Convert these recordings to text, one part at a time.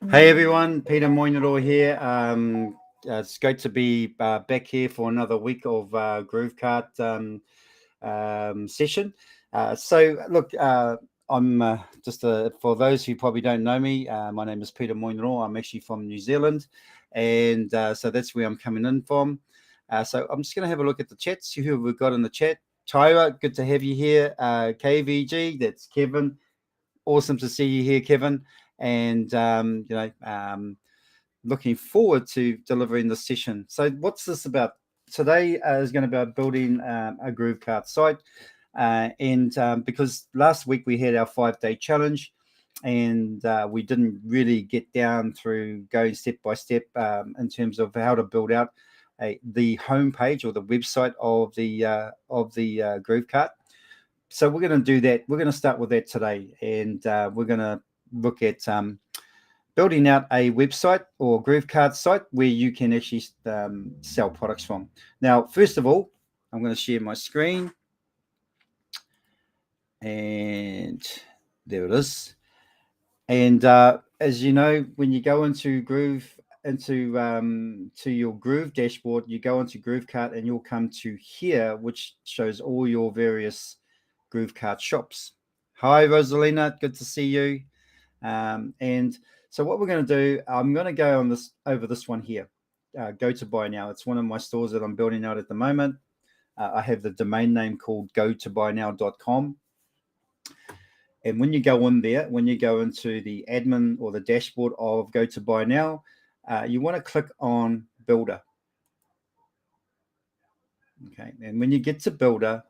Hey everyone, Peter Moinero here. It's great to be back here for another week of GrooveKart session. So look, I'm just for those who probably don't know me, my name is Peter Moinero. I'm actually from New Zealand, and so that's where I'm coming in from. So I'm just going to have a look at the chat, see who we've got in the chat. Tyra, good to have you here. KVG, that's Kevin. Awesome to see you here, Kevin. And looking forward to delivering this session. So what's this about? Today is going to be about building a GrooveKart site. Because last week we had our 5-day challenge, and we didn't really get down through going step by step in terms of how to build out the homepage or the website of the GrooveKart. So we're going to do that. We're going to start with that today, and we're going to look at building out a website or GrooveKart site where you can actually sell products from. Now, first of all, I'm going to share my screen, and there it is. And as you know, when you go into to your Groove dashboard, you go into GrooveKart and you'll come to here, which shows all your various GrooveKart shops. Hi, Rosalina, good to see you. And so what we're going to do, I'm going to go on over this one here. Go to buy now. It's one of my stores that I'm building out at the moment. I have the domain name called gotobuynow.com. And when you go in there, when you go into the admin or the dashboard of Go to Buy Now, you want to click on Builder. Okay, and when you get to Builder,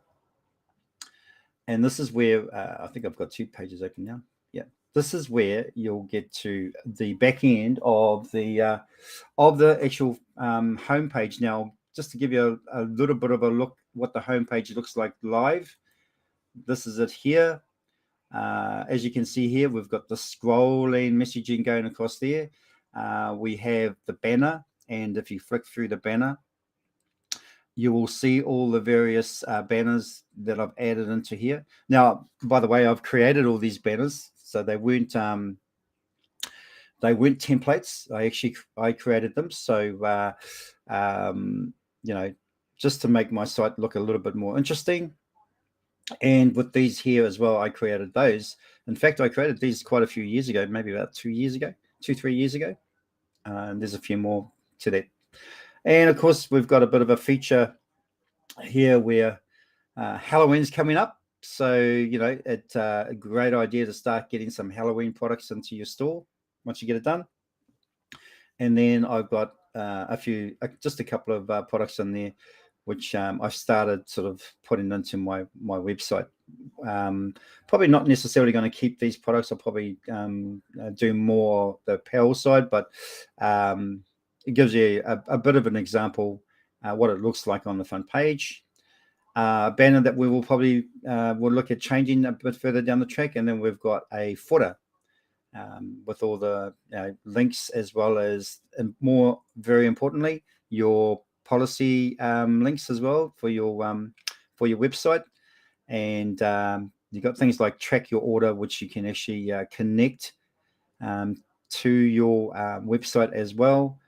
and this is where I think I've got 2 pages open now. Yeah, this is where you'll get to the back end of the actual homepage. Now, just to give you a little bit of a look what the homepage looks like live. This is it here. As you can see here, we've got the scrolling messaging going across there. We have the banner, and if you flick through the banner, you will see all the various banners that I've added into here. Now, by the way, I've created all these banners, so they weren't templates. I created them, so just to make my site look a little bit more interesting. And with these here as well, I created those. In fact, I created these quite a few years ago, maybe about 3 years ago. And there's a few more to that. And of course, we've got a bit of a feature here where Halloween's coming up. So, it's a great idea to start getting some Halloween products into your store once you get it done. And then I've got just a couple of products in there, which I started sort of putting into my website. Probably not necessarily going to keep these products. I'll probably do more the apparel side, but it gives you a bit of an example what it looks like on the front page. Banner that we will probably will look at changing a bit further down the track, and then we've got a footer with all the links, as well as, and very importantly, your policy links as well for your website. And you've got things like track your order, which you can actually connect to your website as well,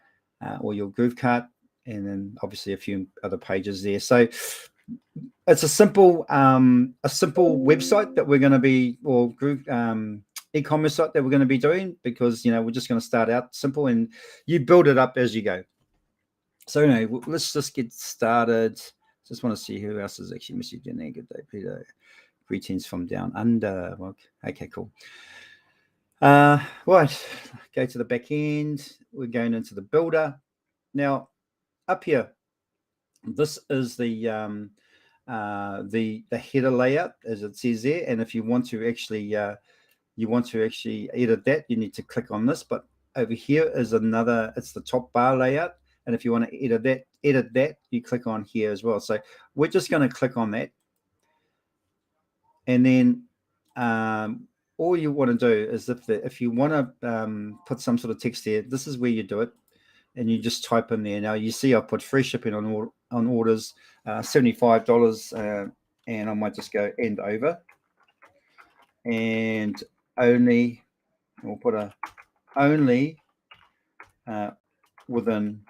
or your GrooveKart, and then obviously a few other pages there. So it's a simple website that we're going to be, or e-commerce site that we're going to be doing, because we're just going to start out simple and you build it up as you go. So anyway, let's just get started. Just want to see who else is actually messaging there. Good day, Peter. Greetings from down under. Okay, cool. Right, go to the back end. We're going into the builder. Now, up here, this is the header layout, as it says there. And if you want to actually edit that, you need to click on this. But over here is another. It's the top bar layout. And if you want to edit that, you click on here as well. So we're just going to click on that. And then all you want to do is if you want to put some sort of text there, this is where you do it, and you just type in there. Now you see I put free shipping on orders, $75, and I might just go end over, and only we'll put a only within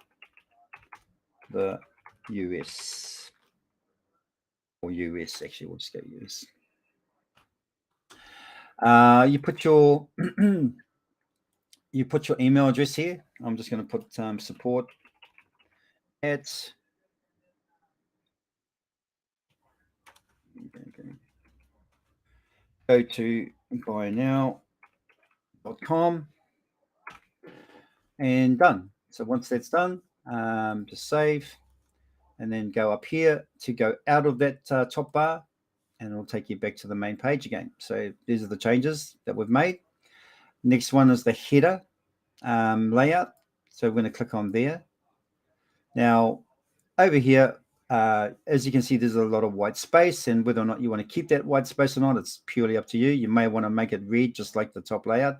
the US, or US actually. We'll just go US. You put your you put your email address here. I'm just going to put support at go to buynow.com and done. So once that's done, just save, and then go up here to go out of that top bar, and it'll take you back to the main page again. So these are the changes that we've made. Next one is the header layout. So we're going to click on there. Now over here, as you can see, there's a lot of white space, and whether or not you want to keep that white space or not, it's purely up to you. You may want to make it red, just like the top layout,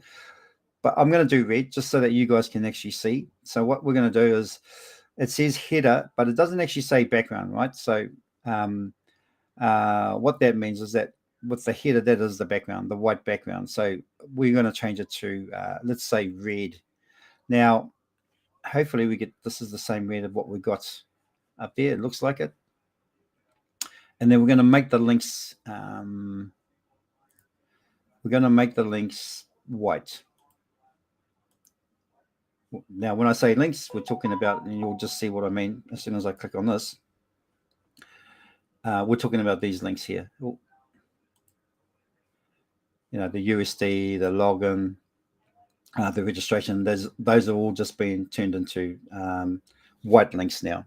but I'm going to do red just so that you guys can actually see. So what we're going to do is, it says header, but it doesn't actually say background, right? So what that means is that with the header, that is the background, the white background. So we're going to change it to, let's say, red. Now, hopefully we get, this is the same red of what we got up there. It looks like it. And then we're going to make the links, white. Now, when I say links, we're talking about, and you'll just see what I mean as soon as I click on this. We're talking about these links here. You know, the USD, the login, the registration. Those are all just being turned into white links now.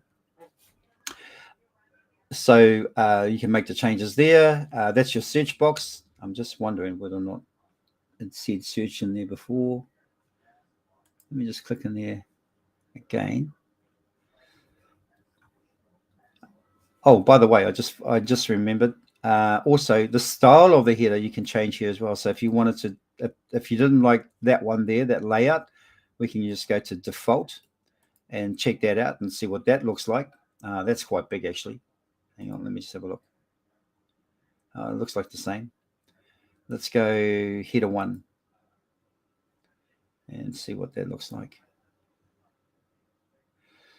So you can make the changes there. That's your search box. I'm just wondering whether or not it said search in there before. Let me just click in there again. Oh, by the way, I just remembered. Also, the style of the header you can change here as well. So if you wanted to, if you didn't like that one there, that layout, we can just go to default and check that out and see what that looks like. That's quite big actually. Hang on, let me just have a look. It looks like the same. Let's go header 1 and see what that looks like.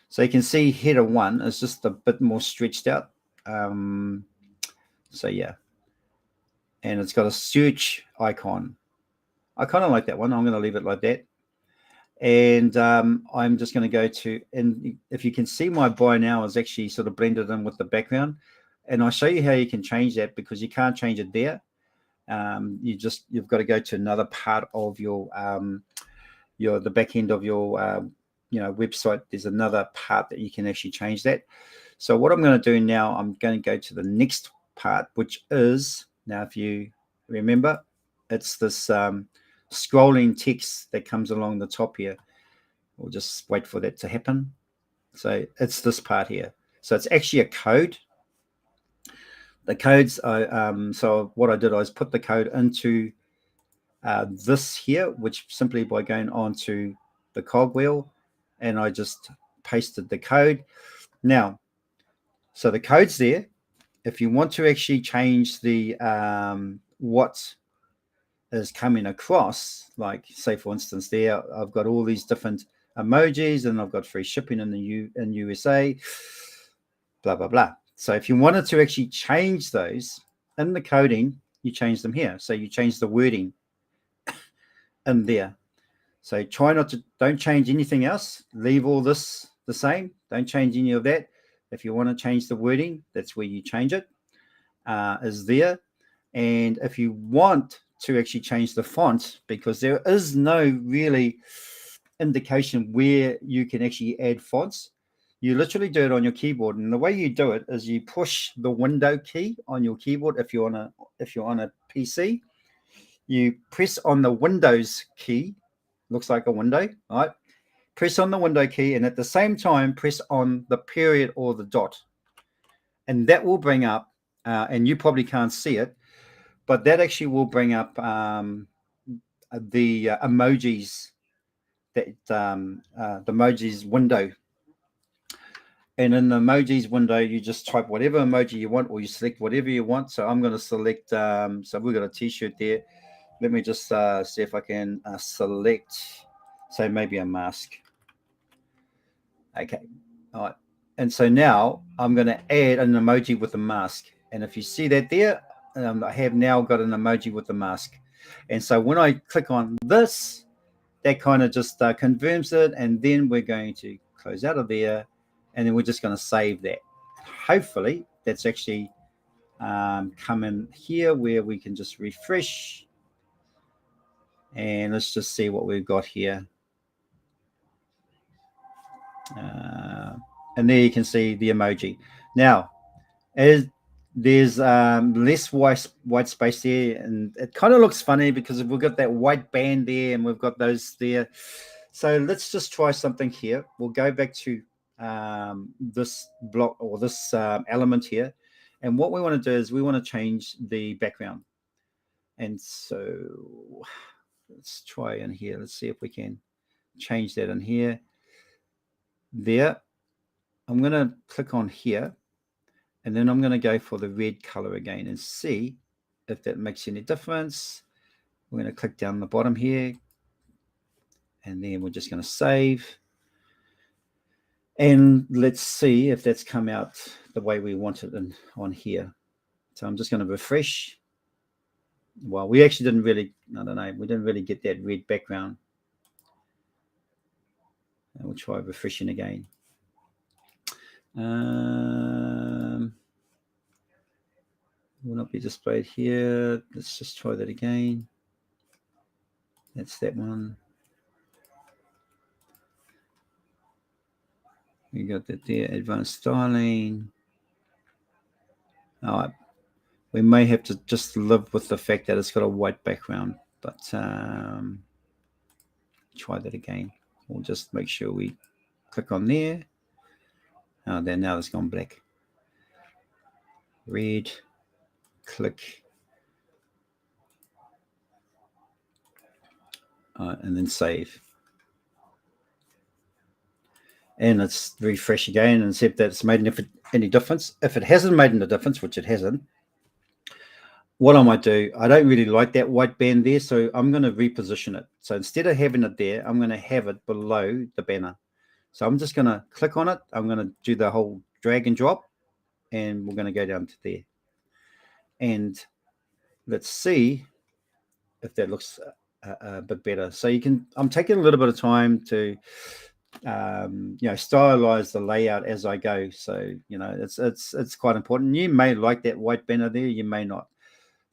So you can see header 1 is just a bit more stretched out. So yeah, and it's got a search icon. I kind of like that one. I'm going to leave it like that. And I'm just going to go to, and if you can see, my buy now is actually sort of blended in with the background. And I'll show you how you can change that, because you can't change it there. You've got to go to another part of your the back end of your website. There's another part that you can actually change that. So what I'm going to do now, I'm going to go to the next part, which is, now if you remember, it's this scrolling text that comes along the top here. We'll just wait for that to happen. So it's this part here. So it's actually a code. The codes, so what I did, I was put the code into this here, which simply by going on to the cogwheel, and I just pasted the code. Now, so the code's there. If you want to actually change the what is coming across, like say for instance there, I've got all these different emojis, and I've got free shipping in the USA, blah blah blah. So if you wanted to actually change those in the coding, you change them here. So you change the wording in there. So don't change anything else. Leave all this the same. Don't change any of that. If you want to change the wording, that's where you change it, is there. And if you want to actually change the font, because there is no really indication where you can actually add fonts, you literally do it on your keyboard. And the way you do it is you push the window key on your keyboard. If you're on a PC, you press on the Windows key, looks like a window, right? Press on the window key, and at the same time press on the period or the dot, and that will bring up, and you probably can't see it, but that actually will bring up the emojis, that the emojis window. And in the emojis window, you just type whatever emoji you want, or you select whatever you want. So I'm going to select, so we've got a t-shirt there. Let me just see if I can select, say maybe a mask. Okay. All right. And so now I'm going to add an emoji with a mask. And if you see that there, I have now got an emoji with the mask. And so when I click on this, that kind of just confirms it. And then we're going to close out of there. And then we're just going to save that. Hopefully, that's actually come in here where we can just refresh. And let's just see what we've got here. And there you can see the emoji. Now, as there's less white space there, and it kind of looks funny because we've got that white band there and we've got those there. So let's just try something here. We'll go back to this block or this element here. And what we want to do is we want to change the background. And so let's try in here. Let's see if we can change that in here. There. I'm going to click on here. And then I'm going to go for the red color again and see if that makes any difference. We're going to click down the bottom here. And then we're just going to save. And let's see if that's come out the way we want it on here. So I'm just going to refresh. Well, we actually didn't really, I don't know, we didn't really get that red background. And we'll try refreshing again. Will not be displayed here. Let's just try that again. That's that one. We got that there, advanced styling. All right. We may have to just live with the fact that it's got a white background, but try that again. We'll just make sure we click on there. Oh, there, now it's gone black. Red, click. And then save. And let's refresh again and see if that's made any difference. If it hasn't made any difference, which it hasn't, what I might do, I don't really like that white band there, so I'm going to reposition it. So instead of having it there, I'm going to have it below the banner. So I'm just going to click on it. I'm going to do the whole drag and drop, and we're going to go down to there. And let's see if that looks a bit better. So you can, I'm taking a little bit of time to stylize the layout as I go. So, it's quite important. You may like that white banner there, you may not.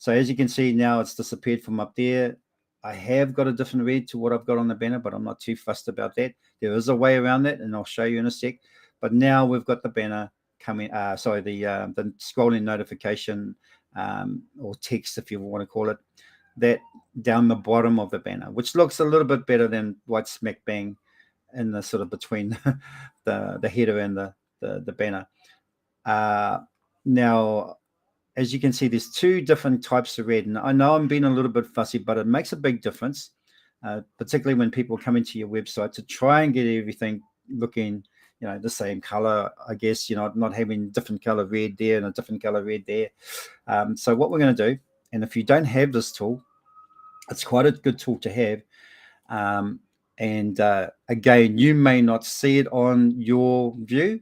So as you can see now, it's disappeared from up there. I have got a different red to what I've got on the banner, but I'm not too fussed about that. There is a way around that, and I'll show you in a sec. But now we've got the banner coming, the scrolling notification or text, if you want to call it, that down the bottom of the banner, which looks a little bit better than white smack bang in the sort of between the header and the banner. Now, as you can see, there's two different types of red. And I know I'm being a little bit fussy, but it makes a big difference, particularly when people come into your website to try and get everything looking, the same color, I guess, not having different color red there and a different color red there. So what we're going to do, and if you don't have this tool, it's quite a good tool to have. Again, you may not see it on your view.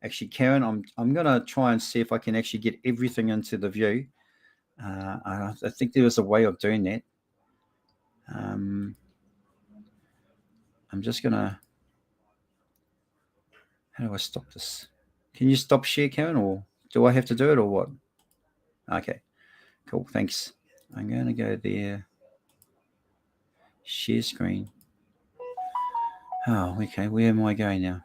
Actually, Karen, I'm going to try and see if I can actually get everything into the view. I think there is a way of doing that. I'm just going to... How do I stop this? Can you stop share, Karen, or do I have to do it or what? Okay, cool, thanks. I'm going to go there. Share screen. Oh, okay, where am I going now?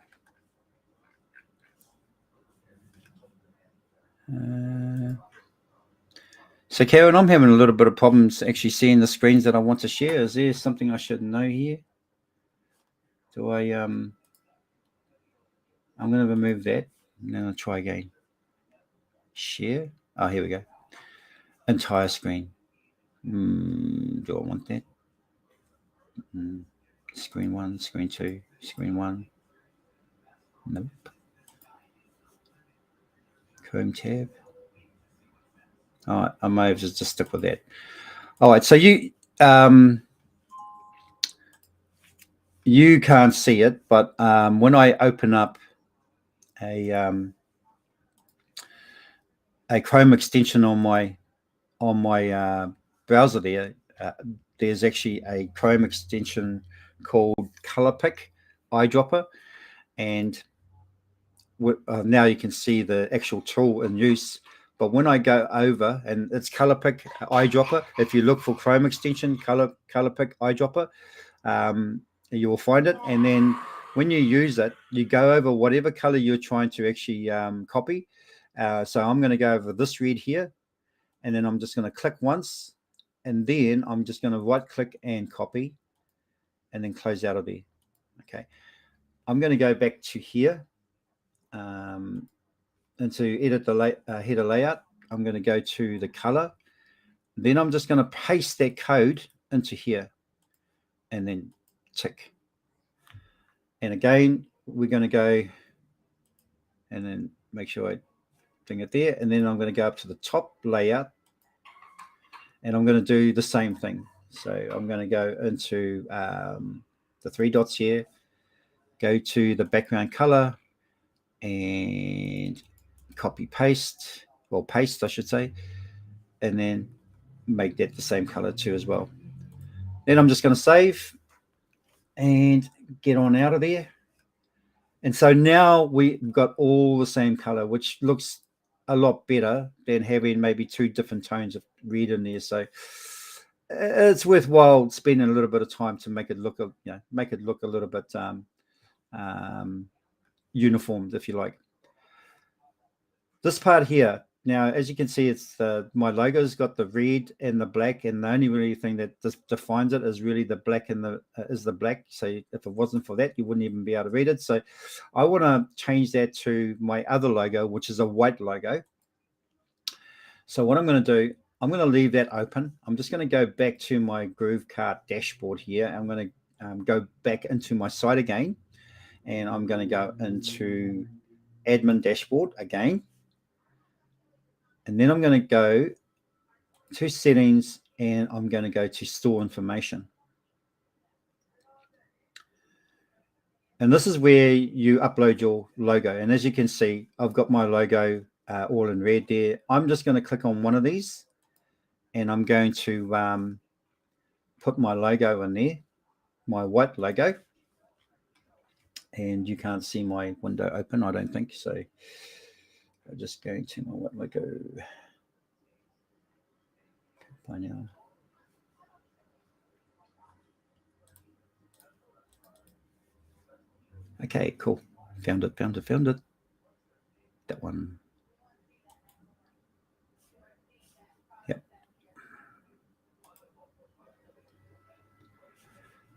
So Karen, I'm having a little bit of problems actually seeing the screens that I want to share. Is there something I should know here? Do I, I'm going to remove that and then I'll try again. Share. Oh, here we go. Entire screen. Do I want that? Screen 1, screen 2, screen 1. Nope. Chrome tab. All right, I may have just stick with that. All right, so you can't see it, but when I open up a Chrome extension on my browser there, there's actually a Chrome extension called Color Pick Eyedropper, and now you can see the actual tool in use. But when I go over, and it's Color Pick Eyedropper, if you look for Chrome extension Color Pick Eyedropper, you will find it. And then when you use it, you go over whatever color you're trying to actually copy. So I'm going to go over this red here, and then I'm just going to click once, and then I'm just going to right click and copy, and then close out of there. Okay, I'm going to go back to here, and to edit the header layout, I'm going to go to the color. Then I'm just going to paste that code into here, and then tick. And again, we're going to go and then make sure I bring it there, and then I'm going to go up to the top layout, and I'm going to do the same thing. So I'm going to go into the three dots here, go to the background color, and copy paste, or paste I should say, and then make that the same color too as well. Then I'm just going to save and get on out of there. And so now we've got all the same color, which looks a lot better than having maybe two different tones of red in there. So it's worthwhile spending a little bit of time to make it look, make it look a little bit uniformed, if you like. This part here, now as you can see, it's my logo's got the red and the black, and the only really thing that defines it is really the black and the black. So if it wasn't for that, you wouldn't even be able to read it. So I want to change that to my other logo, which is a white logo. So what I'm going to do, I'm going to leave that open. I'm just going to go back to my GrooveKart dashboard here. I'm going to go back into my site again, and I'm going to go into admin dashboard again. And then I'm going to go to settings, and I'm going to go to store information. And this is where you upload your logo. And as you can see, I've got my logo all in red there. I'm just going to click on one of these, and I'm going to put my logo in there, my white logo. And you can't see my window open, I don't think. So I'm just going to my white logo. By now. Okay, cool. Found it. That one. Yep.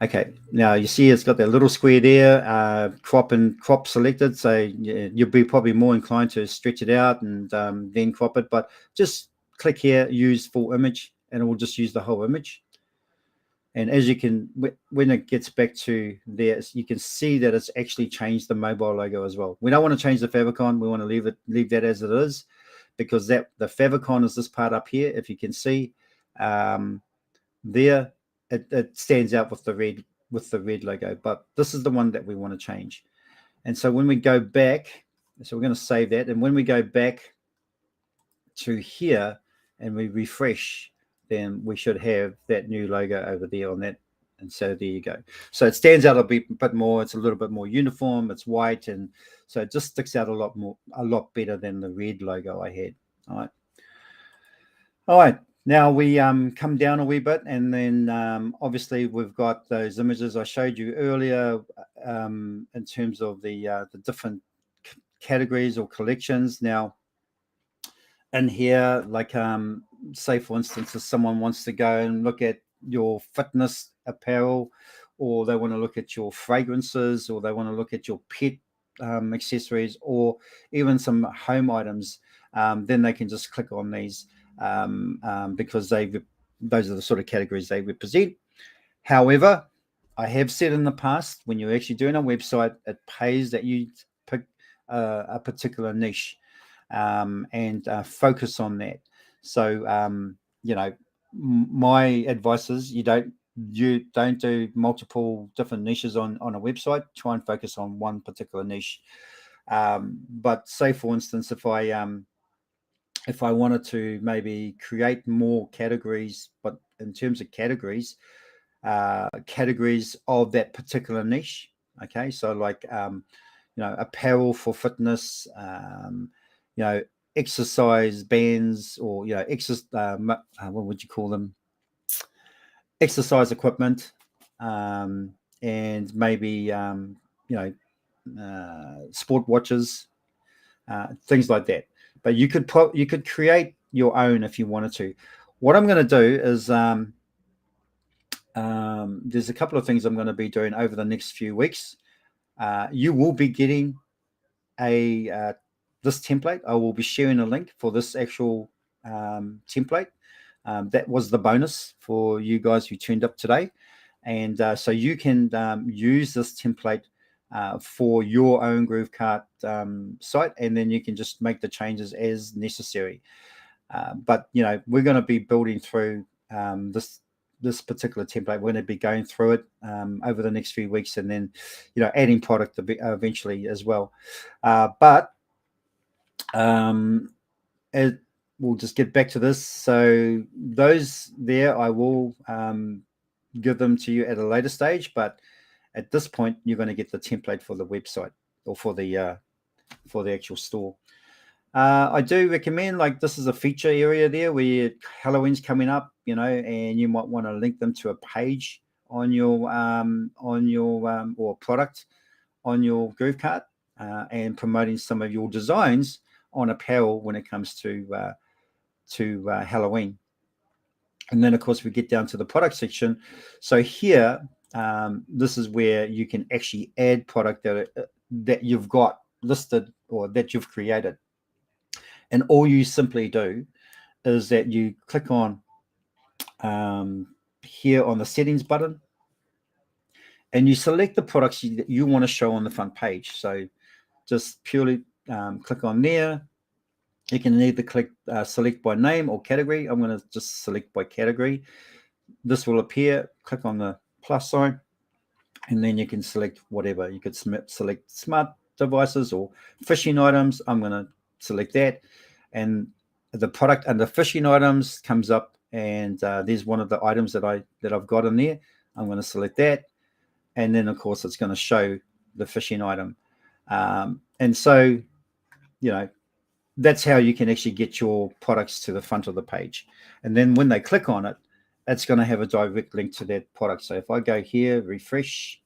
Okay, now you see it's got that little square there, crop selected. So you'll be probably more inclined to stretch it out and then crop it. But just click here, use full image, and it will just use the whole image. And as you can, when it gets back to there, you can see that it's actually changed the mobile logo as well. We don't want to change the favicon. We want to leave that as it is, because the favicon is this part up here. If you can see there, it stands out with the red logo. But this is the one that we want to change. And so when we go back, so we're going to save that. And when we go back to here and we refresh, then we should have that new logo over there on that. And so there you go. So it stands out a bit more. It's a little bit more uniform. It's white, and so it just sticks out a lot better than the red logo I had. All right. Now we come down a wee bit, and then obviously we've got those images I showed you earlier in terms of the different categories or collections. Now in here, like say for instance, if someone wants to go and look at your fitness apparel, or they want to look at your fragrances, or they want to look at your pet accessories, or even some home items, then they can just click on these because those are the sort of categories they represent. However, I have said in the past, when you're actually doing a website, it pays that you pick a particular niche and focus on that. So, my advice is you don't do multiple different niches on a website. Try and focus on one particular niche. But say, for instance, if I wanted to maybe create more categories, but in terms of categories of that particular niche. Okay, so like apparel for fitness, exercise bands, or what would you call them? Exercise equipment, and maybe sport watches, things like that. But you could create your own if you wanted to. What I'm going to do is there's a couple of things I'm going to be doing over the next few weeks. You will be getting this template. I will be sharing a link for this actual template. That was the bonus for you guys who turned up today. And so you can use this template for your own GrooveKart site, and then you can just make the changes as necessary. But we're going to be building through this particular template. We're going to be going through it over the next few weeks, and then adding product eventually as well. But we'll just get back to this. So those there, I will give them to you at a later stage. But at this point, you're going to get the template for the website or for the actual store. I do recommend, like, this is a feature area there where Halloween's coming up, and you might want to link them to a page on your or product on your GrooveKart, and promoting some of your designs on apparel when it comes to Halloween. And then, of course, we get down to the product section. So here, this is where you can actually add product that you've got listed or that you've created. And all you simply do is that you click on here on the settings button, and you select the products that you want to show on the front page. So just purely click on there. You can either click select by name or category. I'm going to just select by category. This will appear. Click on the plus sign, and then you can select whatever. You could select smart devices or fishing items. I'm going to select that, and the product under fishing items comes up, and there's one of the items that I've got in there. I'm going to select that, and then of course it's going to show the fishing item, and so that's how you can actually get your products to the front of the page. And then when they click on it, it's going to have a direct link to that product. So if I go here, refresh,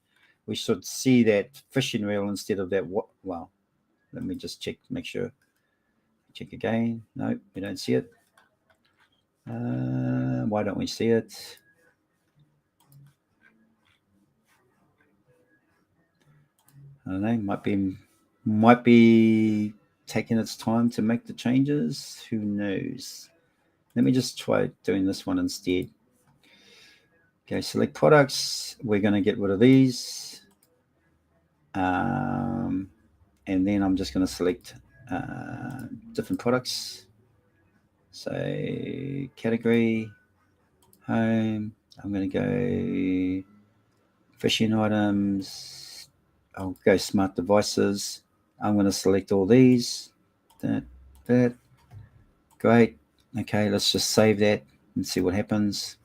we should see that fishing reel instead of that. Well, let me just check, make sure. Check again. No, we don't see it. Why don't we see it? I don't know. Might be taking its time to make the changes. Who knows? Let me just try doing this one instead. Okay, select products. We're going to get rid of these. And then I'm just going to select different products. So category, home. I'm going to go fishing items. I'll go smart devices. I'm going to select all these. That. Great. Okay, let's just save that and see what happens.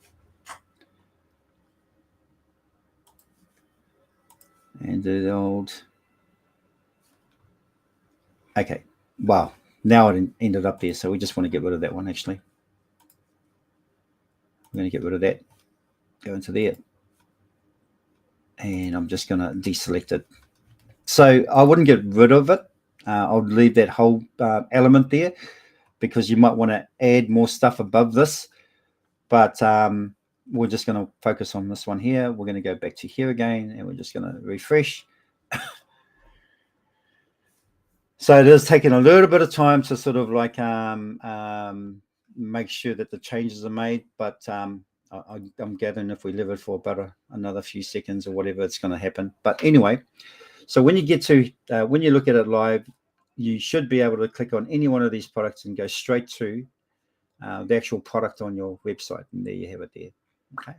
And do the old. Okay. Wow. Now it ended up there. So we just want to get rid of that one, actually. I'm going to get rid of that. Go into there. And I'm just going to deselect it. So I wouldn't get rid of it. I'll leave that whole element there, because you might want to add more stuff above this. But we're just going to focus on this one here. We're going to go back to here again, and we're just going to refresh. So it is taking a little bit of time to sort of like make sure that the changes are made. But I'm gathering if we leave it for about another few seconds or whatever, it's going to happen. But anyway, so when you get to, when you look at it live, you should be able to click on any one of these products and go straight to the actual product on your website. And there you have it there. Okay.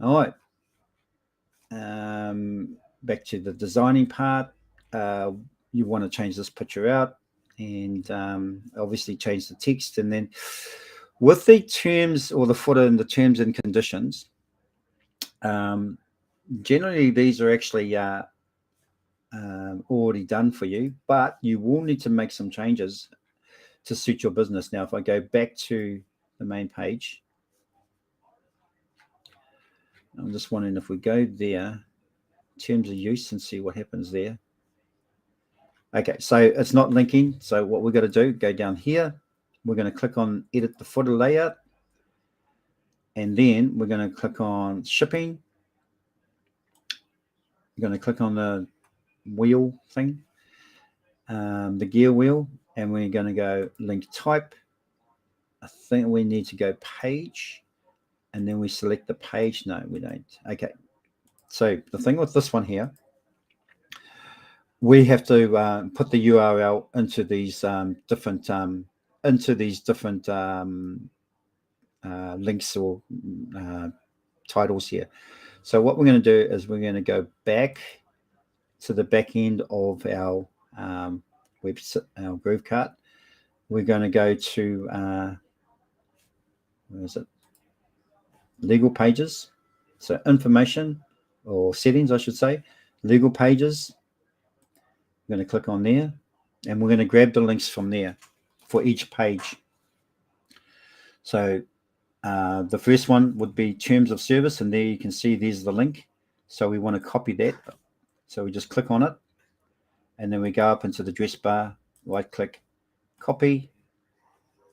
All right. Back to the designing part. You want to change this picture out and obviously change the text. And then with the terms or the footer and the terms and conditions, generally these are actually already done for you, but you will need to make some changes to suit your business. Now, if I go back to the main page, I'm just wondering if we go there, terms of use, and see what happens there. Okay, so it's not linking. So what we're going to do, go down here. We're going to click on edit the footer layout. And then we're going to click on shipping. We're going to click on the wheel thing, the gear wheel, and we're going to go link type. I think we need to go page, and then we select the page. No, we don't. Okay. So the thing with this one here, we have to put the URL into these different links or titles here. So what we're going to do is we're going to go back to the back end of our website, our GrooveKart. We're going to go to where is it? Legal pages. So information or settings, I should say. Legal pages. I'm going to click on there, and we're going to grab the links from there for each page. So the first one would be terms of service, and there you can see there's the link. So we want to copy that. So we just click on it, and then we go up into the address bar, right click, copy.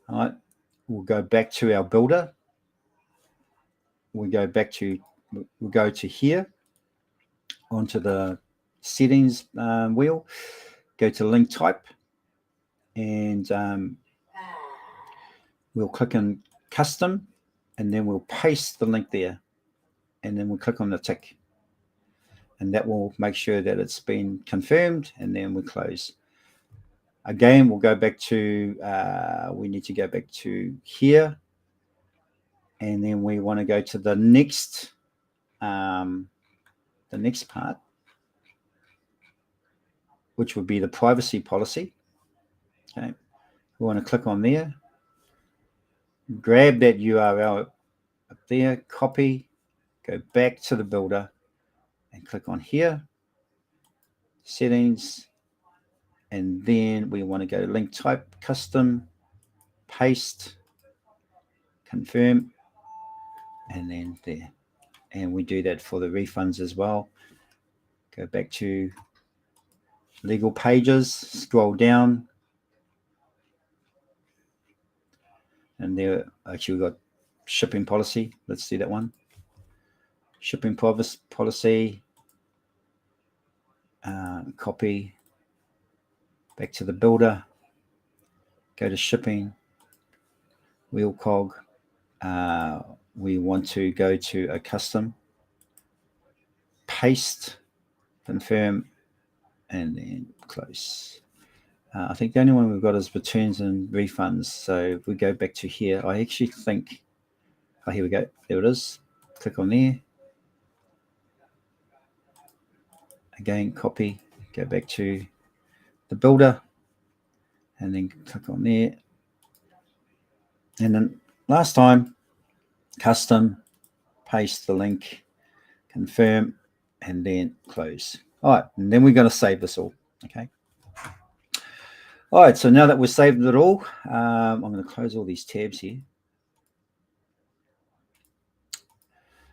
All right, we'll go back to our builder. We'll go to here onto the settings wheel, go to link type, and we'll click on custom, and then we'll paste the link there, and then we'll click on the tick, and that will make sure that it's been confirmed, and then we close. Again, we'll go back to, we need to go back to here, and then we want to go to the next part, which would be the privacy policy. Okay, we want to click on there, grab that URL up there, copy, go back to the builder, and click on here, settings, and then we want to go to link type, custom, paste, confirm, and then there. And we do that for the refunds as well. Go back to legal pages, scroll down, and there actually we've got shipping policy. Let's see that one. Shipping policy, copy, back to the builder, go to shipping, wheel cog. We want to go to a custom, paste, confirm, and then close. I think the only one we've got is returns and refunds. So if we go back to here, I actually think, oh, here we go. There it is. Click on there. Again, copy, go back to the builder, and then click on there. And then last time, custom, paste the link, confirm, and then close. All right, and then we're going to save this all, okay? All right, so now that we've saved it all, I'm going to close all these tabs here.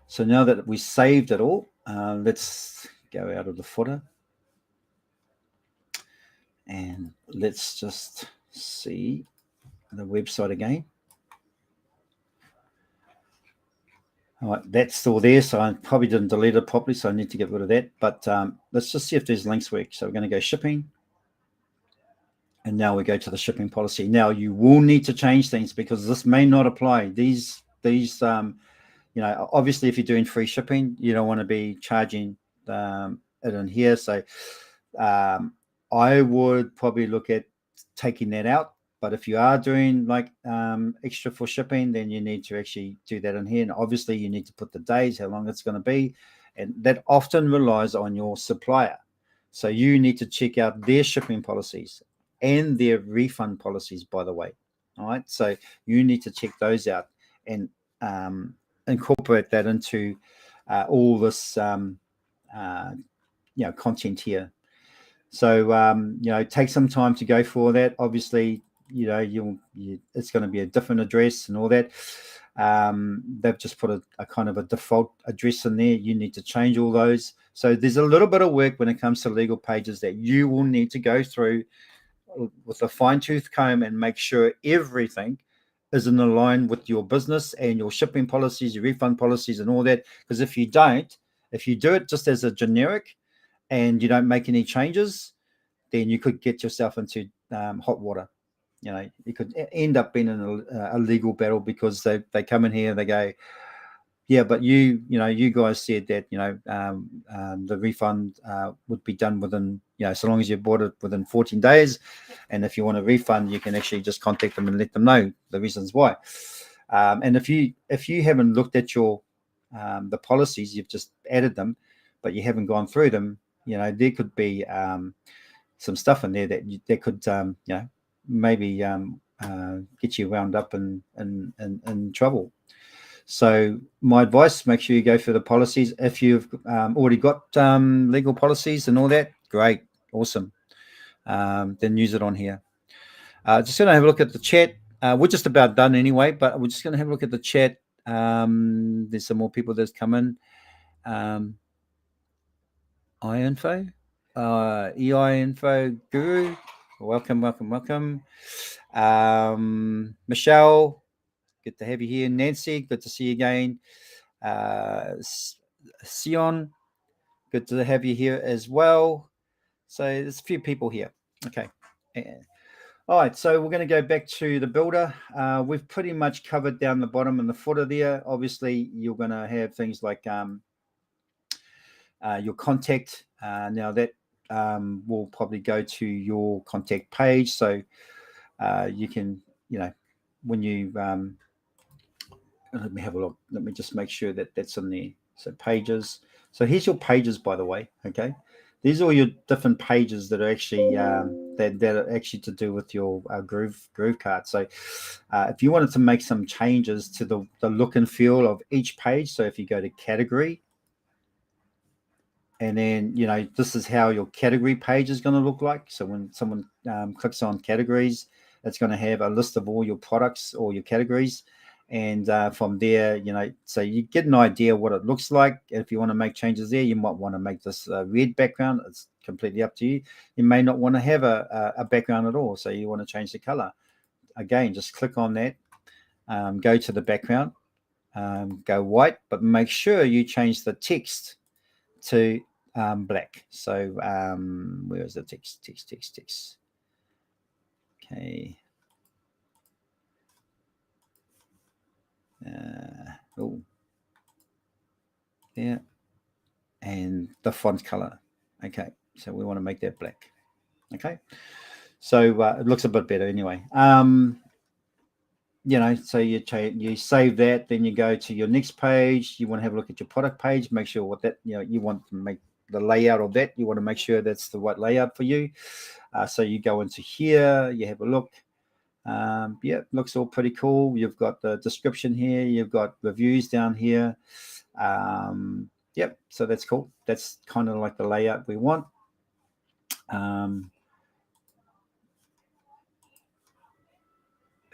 So now that we saved it all, let's go out of the footer. And let's just see the website again. All right, that's still there, so I probably didn't delete it properly, so I need to get rid of that. But let's just see if these links work. So we're going to go shipping. And now we go to the shipping policy. Now you will need to change things because this may not apply. These these, obviously if you're doing free shipping, you don't want to be charging it in here. So I would probably look at taking that out. But if you are doing like extra for shipping, then you need to actually do that in here. And obviously you need to put the days, how long it's going to be. And that often relies on your supplier. So you need to check out their shipping policies and their refund policies, by the way. All right. So you need to check those out and incorporate that into all this, content here. So, take some time to go for that. Obviously, it's going to be a different address and all that. They've just put a kind of a default address in there. You need to change all those. So there's a little bit of work when it comes to legal pages that you will need to go through with a fine-tooth comb and make sure everything is in line with your business and your shipping policies, your refund policies and all that. Because if you do it just as a generic and you don't make any changes, then you could get yourself into hot water. You could end up being in a legal battle because they come in here and they go, yeah, but you guys said that, the refund would be done within, so long as you bought it within 14 days. And if you want a refund, you can actually just contact them and let them know the reasons why. And if you haven't looked at your the policies, you've just added them, but you haven't gone through them, there could be some stuff in there that could, maybe get you wound up in trouble. So my advice, make sure you go for the policies. If you've already got legal policies and all that, great, awesome. Then use it on here. Just going to have a look at the chat. We're just about done anyway, but we're just going to have a look at the chat. There's some more people that's come in. iInfo, EI Guru, welcome. Michelle, good to have you here. Nancy, good to see you again. Sion, good to have you here as well. So there's a few people here. Okay. All right, so we're going to go back to the builder. We've pretty much covered down the bottom and the footer there. Obviously, you're going to have things like your contact. Now that will probably go to your contact page. So you can, when you, let me have a look. Let me just make sure that that's in there. So pages. So here's your pages, by the way. Okay. These are all your different pages that are actually that are actually to do with your GrooveKart. So if you wanted to make some changes to the look and feel of each page, so if you go to category, and then this is how your category page is going to look like. So when someone clicks on categories, it's going to have a list of all your products or your categories. And from there, so you get an idea what it looks like. If you want to make changes there, you might want to make this red background. It's completely up to you. You may not want to have a background at all. So you want to change the color. Again, just click on that, go to the background, go white, but make sure you change the text to black. So where is the text? Okay. Yeah, and the font color. Okay, so we want to make that black. Okay, so it looks a bit better anyway. So you save that, then you go to your next page. You want to have a look at your product page, make sure what that you want to make the layout of that. You want to make sure that's the right layout for you. So you go into here, you have a look. Yeah, looks all pretty cool. You've got the description here. You've got reviews down here. Yep, so that's cool. That's kind of like the layout we want.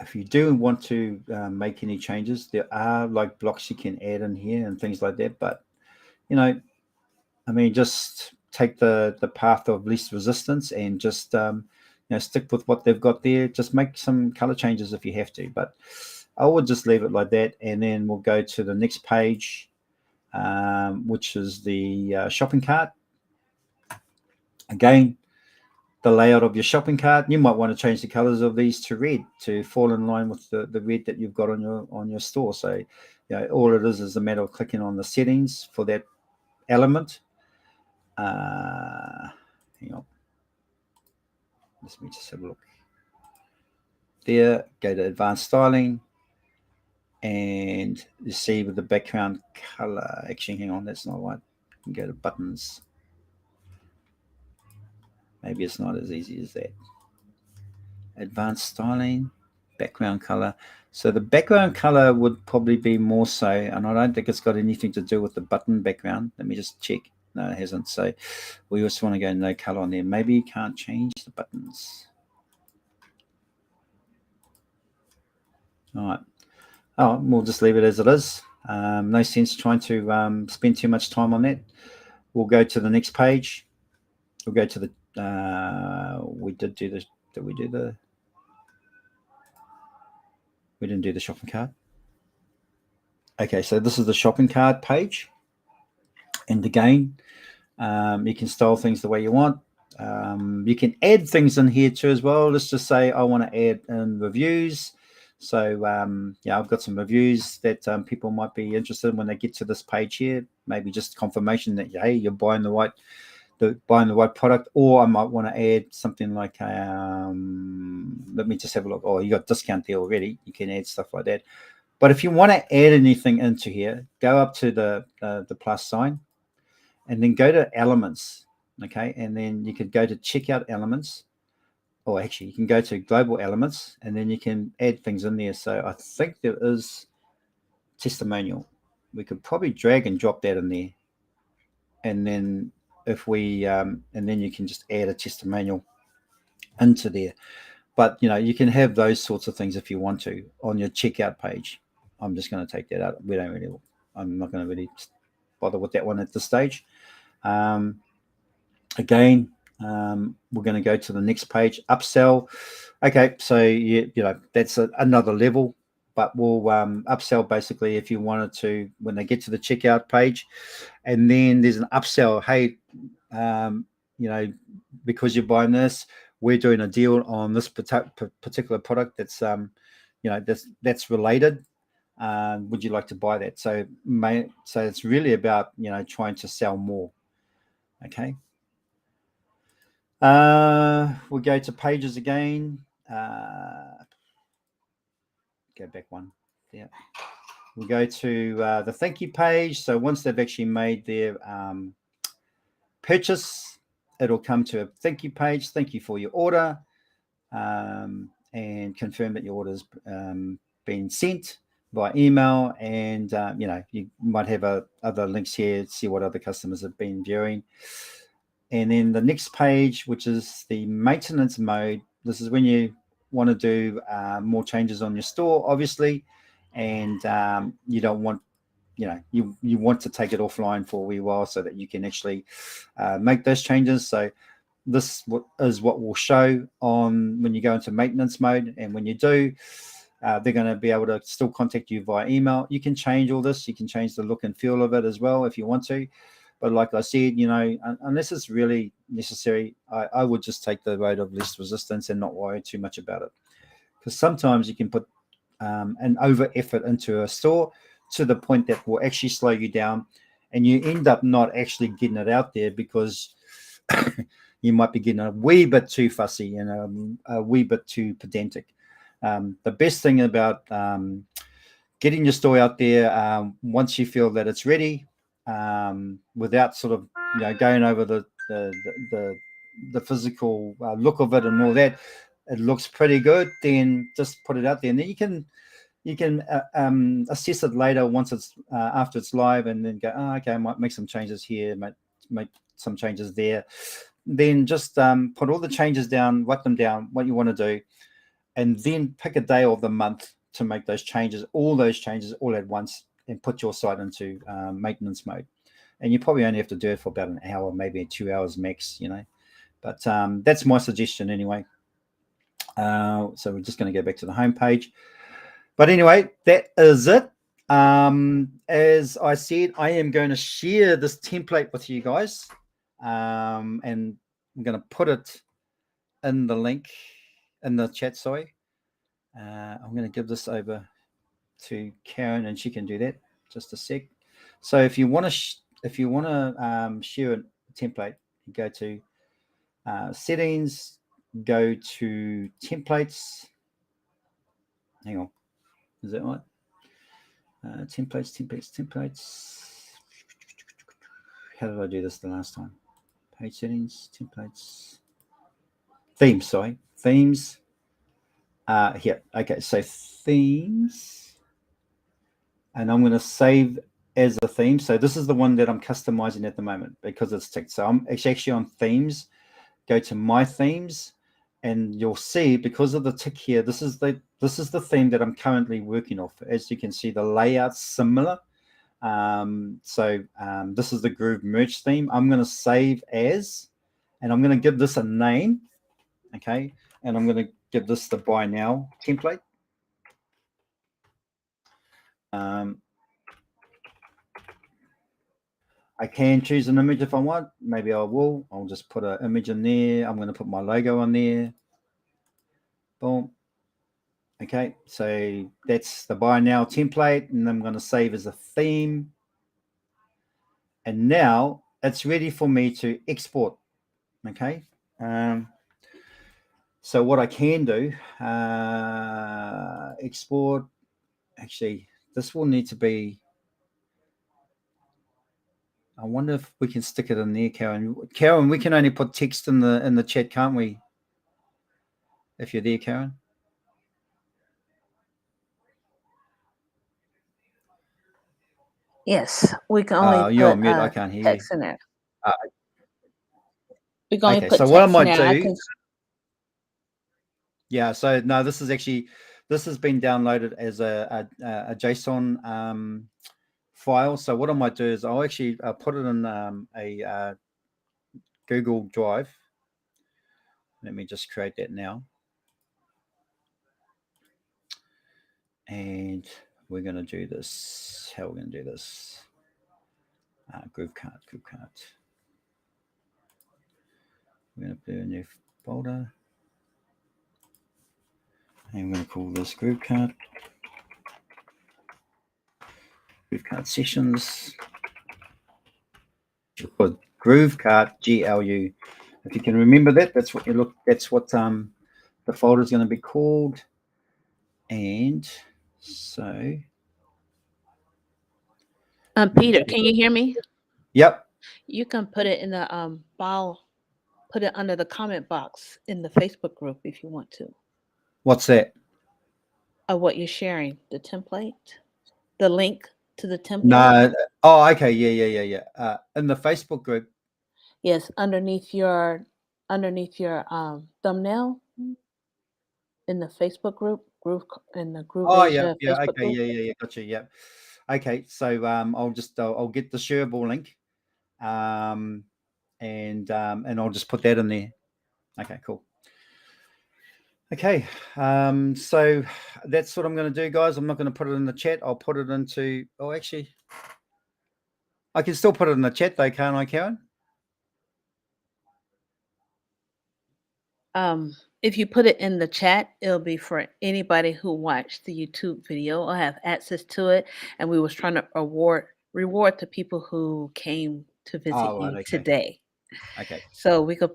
If you do want to make any changes, there are like blocks you can add in here and things like that. But, I mean, just take the path of least resistance and just, stick with what they've got there. Just make some color changes if you have to. But I would just leave it like that. And then we'll go to the next page, which is the shopping cart. Again, the layout of your shopping cart. You might want to change the colors of these to red to fall in line with the red that you've got on your store. So, all it is a matter of clicking on the settings for that element. Hang on. Let me just have a look. There, go to advanced styling, and you see with the background color. Actually, hang on, that's not right. You can go to buttons. Maybe it's not as easy as that. Advanced styling, background color. So the background color would probably be more so, and I don't think it's got anything to do with the button background. Let me just check. No, it hasn't. So we just want to go no color on there. Maybe you can't change the buttons. All right. Oh, we'll just leave it as it is. No sense trying to spend too much time on that. We'll go to the next page. We'll go to the. We did do the. Did we do the? We didn't do the shopping cart. Okay, so this is the shopping cart page, and again, you can style things the way you want. You can add things in here too as well. Let's just say I want to add in reviews. So I've got some reviews that people might be interested in when they get to this page here. Maybe just confirmation that hey, you're buying the right product. Or I might want to add something like let me just have a look. Oh, you got discount there already. You can add stuff like that. But if you want to add anything into here, go up to the plus sign, and then go to elements. Okay, and then you could go to checkout elements. Or actually, you can go to global elements, and then you can add things in there. So I think there is testimonial. We could probably drag and drop that in there, and then if we and then you can just add a testimonial into there. But you can have those sorts of things if you want to on your checkout page. I'm just going to take that out. I'm not going to really bother with that one at this stage. Again, we're going to go to the next page, upsell. Okay, so that's another level, but we'll upsell basically if you wanted to when they get to the checkout page, and then there's an upsell. Hey, because you're buying this, we're doing a deal on this particular product that's that's related. Would you like to buy that? So it's really about trying to sell more. Okay. We'll go to pages again. Go back one. Yeah. We'll go to the thank you page. So once they've actually made their purchase, it'll come to a thank you page. Thank you for your order, and confirm that your order's been sent by email. And you might have other links here to see what other customers have been viewing. And then the next page, which is the maintenance mode. This is when you want to do more changes on your store, obviously, and you don't want, you want to take it offline for a wee while so that you can actually make those changes. So this is what will show on when you go into maintenance mode, and when you do, they're going to be able to still contact you via email. You can change all this. You can change the look and feel of it as well if you want to. But like I said, unless it's really necessary, I would just take the road of least resistance and not worry too much about it. Because sometimes you can put an over effort into a store to the point that will actually slow you down, and you end up not actually getting it out there because you might be getting a wee bit too fussy and a wee bit too pedantic. The best thing about getting your store out there, once you feel that it's ready, without sort of going over the physical look of it and all that, it looks pretty good, then just put it out there, and then you can assess it later once it's after it's live, and then go, okay, I might make some changes here, make some changes there. Then just put all the changes down, write them down, what you want to do, and then pick a day of the month to make those changes, all at once, and put your site into maintenance mode. And you probably only have to do it for about an hour, maybe 2 hours max, but that's my suggestion anyway. So we're just going to go back to the home page. But anyway, that is it. As I said, I am going to share this template with you guys, and I'm going to put it in the link in the chat. Sorry, I'm going to give this over to Karen, and she can do that. Just a sec. So if you want to share a template, you go to settings, go to templates. Hang on, is that right? Templates. How did I do this the last time? Page settings, templates, themes. Sorry, themes. Here. Okay, so themes, and I'm going to save as a theme. So this is the one that I'm customizing at the moment because it's ticked. So I'm actually on themes. Go to my themes, and you'll see because of the tick here, this is the theme that I'm currently working off. As you can see, the layout's similar. This is the Groove merch theme. I'm going to save as, and I'm going to give this a name. Okay, and I'm going to give this the buy now template. I can choose an image if I want. Maybe I will. I'll just put an image in there. I'm going to put my logo on there. Boom. Okay, so that's the buy now template, and I'm going to save as a theme. And now it's ready for me to export. Okay. So what I can do, export. Actually, this will need to be. I wonder if we can stick it in there, Karen. Karen, we can only put text in the chat, can't we? If you're there, Karen. Yes, we can only you're put on mute. I can't hear text you. in there. We can only Okay, put so text what I might in there. do. Yeah, so no, this has been downloaded as a JSON file. So what I might do is I'll actually put it in a Google Drive. Let me just create that now. And we're going to do this. How we're going to do this? GrooveKart. We're going to do a new folder. And we're going to call this GrooveKart. GrooveKart sessions. For GrooveKart GLU. If you can remember that, that's what the folder is going to be called. And so Peter, can you hear me? Yep. You can put it in the file, put it under the comment box in the Facebook group if you want to. What's that? Of what you're sharing, the template, the link to the template. No. Oh, okay. Yeah. In the Facebook group. Yes, underneath your thumbnail in the Facebook group, in the Groove Asia Facebook Okay. group. Yeah. Gotcha. Yeah. Okay. So I'll get the shareable link, and I'll just put that in there. Okay. Cool. Okay. So that's what I'm going to do, guys. I'm not going to put it in the chat. I'll put it into. Oh, actually, I can still put it in the chat though, can't I, Karen? If you put it in the chat, it'll be for anybody who watched the YouTube video or have access to it. And we was trying to reward the people who came to visit you today. Okay. So we're going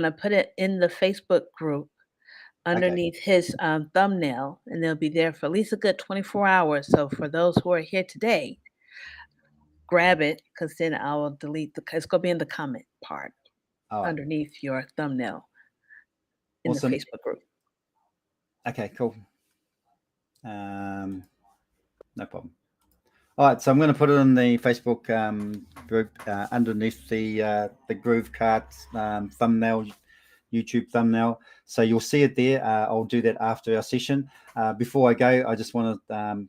to put it in the Facebook group underneath his thumbnail, and they'll be there for at least a good 24 hours. So for those who are here today, grab it, because then I will delete it's going to be in the comment part underneath your thumbnail in the Facebook group. Okay, cool. No problem. All right, so I'm going to put it in the Facebook group underneath the GrooveKart thumbnail, YouTube thumbnail. So you'll see it there. I'll do that after our session. Before I go, I just want to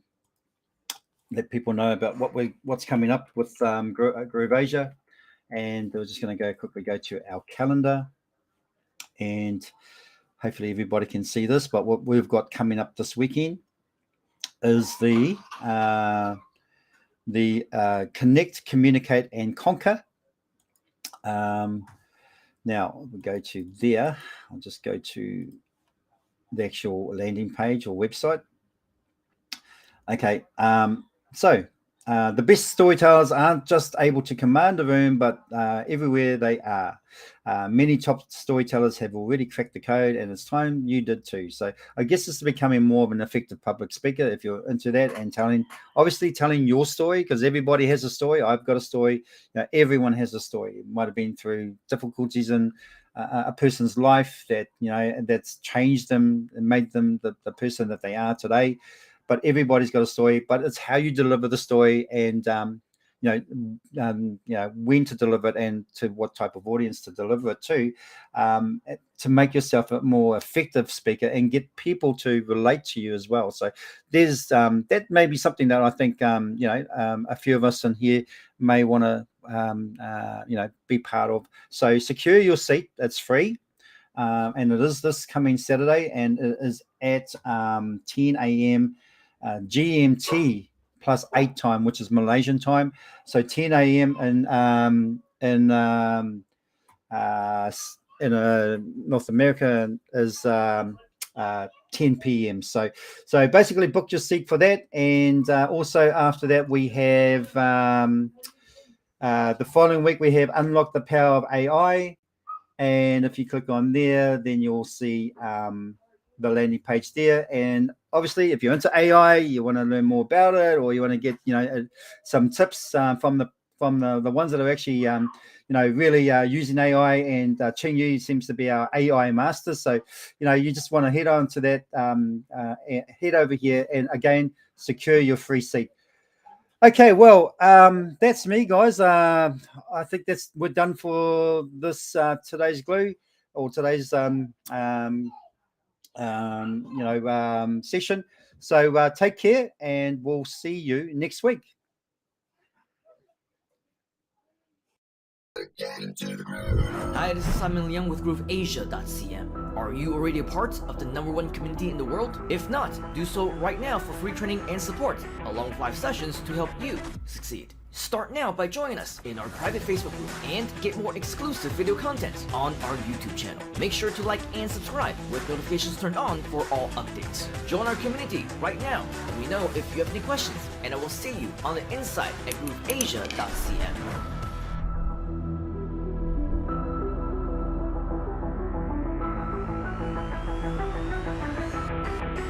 let people know about what's coming up with Groove Asia, and we're just going to quickly go to our calendar, and hopefully everybody can see this. But what we've got coming up this weekend is the Connect, Communicate, and Conquer. Now we go to there. I'll just go to the actual landing page or website. Okay, so the best storytellers aren't just able to command a room, but everywhere they are. Many top storytellers have already cracked the code, and it's time you did too. So I guess this is becoming more of an effective public speaker if you're into that, and obviously telling your story, because everybody has a story. I've got a story. Everyone has a story. It might have been through difficulties in a person's life that that's changed them and made them the person that they are today. But everybody's got a story, but it's how you deliver the story, and when to deliver it, and to what type of audience to deliver it to make yourself a more effective speaker and get people to relate to you as well. So there's that may be something that I think a few of us in here may want to be part of. So secure your seat. It's free. And it is this coming Saturday, and it is at 10 a.m. GMT plus 8 time, which is Malaysian time. So 10 a.m. in North America is 10 p.m. So basically book your seat for that. And also after that, we have the following week, we have Unlock the Power of AI. And if you click on there, then you'll see the landing page there. And obviously, if you're into AI, you want to learn more about it, or you want to get some tips from the ones that are actually really using AI. And Ching Yu seems to be our AI master. So you just want to head on to that, head over here, and again secure your free seat. Okay, well, that's me, guys. I think we're done for this today's glue, or today's session. So take care, and we'll see you next week. Hi, this is Simon Liang with GrooveAsia.cm. Are you already a part of the #1 community in the world? If not, do so right now for free training and support, along with live sessions to help you succeed. Start now by joining us in our private Facebook group and get more exclusive video content on our YouTube channel. Make sure to like and subscribe with notifications turned on for all updates. Join our community right now. Let me know if you have any questions, and I will see you on the inside at GrooveAsia.cm.